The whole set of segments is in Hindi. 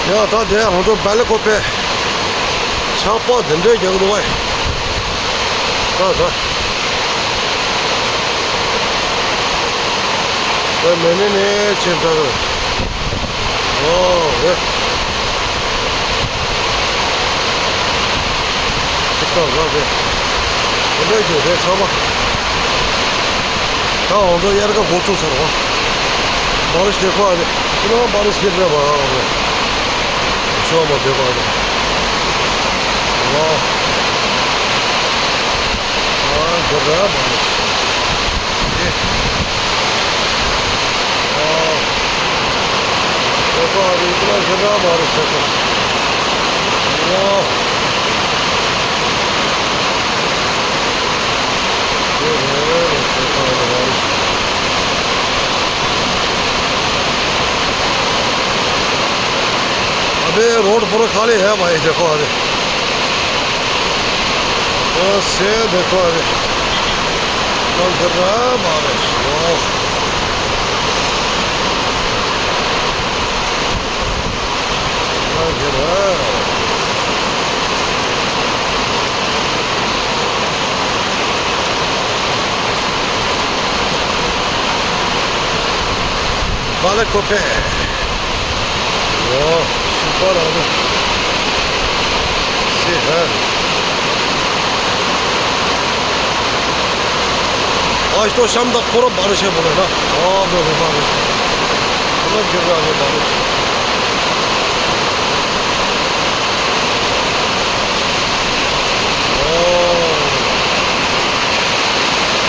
야, 다 돼. 한도 빨리 kop해. 차빠 된대 정도 와. 자. 그 매네네 진짜로. 네. 가게. 근데 이제 잡아. 다 오늘 얘가 고쳐 살아. बारिश देखो आज कितना बारिश गिर रहा है शो मत देखो आज वाह गिर रहा है बारिश देखो आज इतना गिर रहा है बारिश देखो वाह अबे रोड पूरा खाली है भाई देखो अरे से देखो अरे कौन कर रहा है बारिश गिर रहा है Vale Coppe Super abi. Süper. आज तो शाम तक पूरा बारिश है बोले ना मेरे बारिश पूरा गिर रहा है बारिश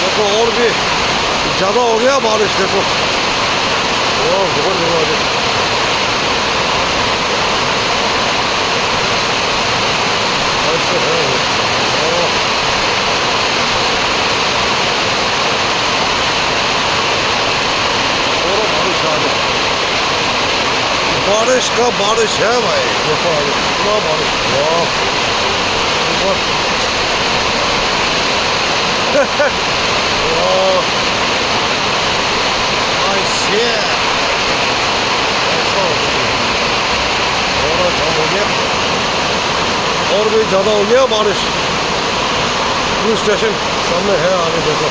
देखो और भी ज़्यादा हो गया बारिश देखो बहुत ज़्यादा बारिश का बारिश है भाई देखो इतना बारिश वाह और भी ज़्यादा हो गया बारिश क्रूज स्टेशन सामने है आगे देखो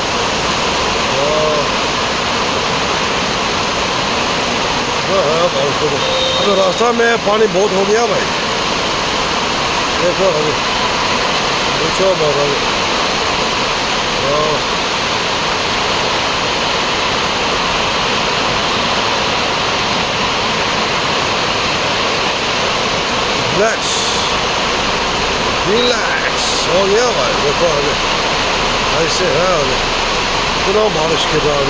है बारिश देखो अभी रास्ता में पानी बहुत हो गया भाई देखो अभी पूछो बहुत अभी रिलैक्स हो गया भाई देखो अभी ऐसे है अभी इतना बारिश के बाद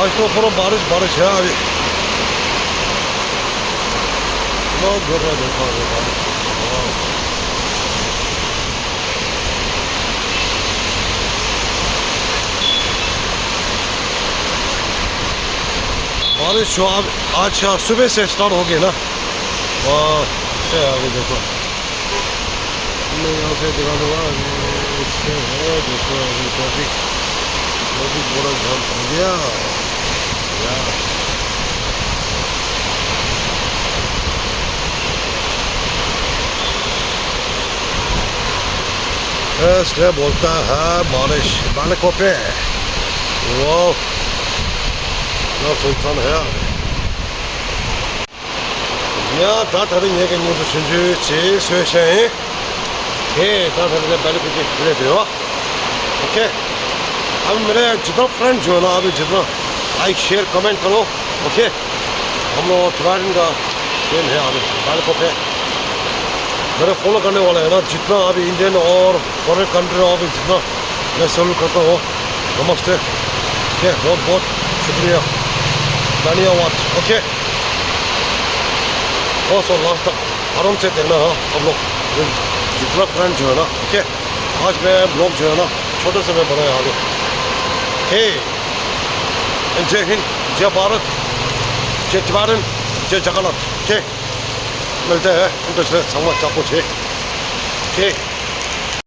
आज तो पूरा बारिश है अभी बहुत गिर रहा देखो अभी बारिश जो आज सुबह से स्टार्ट हो गई ना से आगे देखो मैं यहाँ से दिखा दूँगा इससे है देखो अभी ट्रैफिक पूरा जाम हो गया इसलिए बोलता है बारिश Vale Coppe वो सुल्तान है या 다른 얘기는 진주 제수셔에 다른 पहले कुछ ले दो ओके अब मेरे जितना फ्रेंड जो है ना अभी जितना लाइक शेयर कमेंट करो ओके हम लोग ट्राइन का गेम है अभी Vale Coppe मेरे फॉलो करने वाले हैं ना जितना अभी इंडियन और फॉरेन कंट्री अभी जितना मैं सैल्यूट करता हूँ नमस्ते ओके बहुत बहुत शुक्रिया धन्यवाद ओके बस और लास्ट तक आराम से देखना है हम लोग जितना फ्रेंड जो है ना ओके आज मैं ब्लॉग जो है ना छोटे से मैं बनाया आगे हे जय हिंद जय भारत जय तिवारन जय जगन्नाथ ओके मिलते हैं दूसरे समाचार कुछ ओके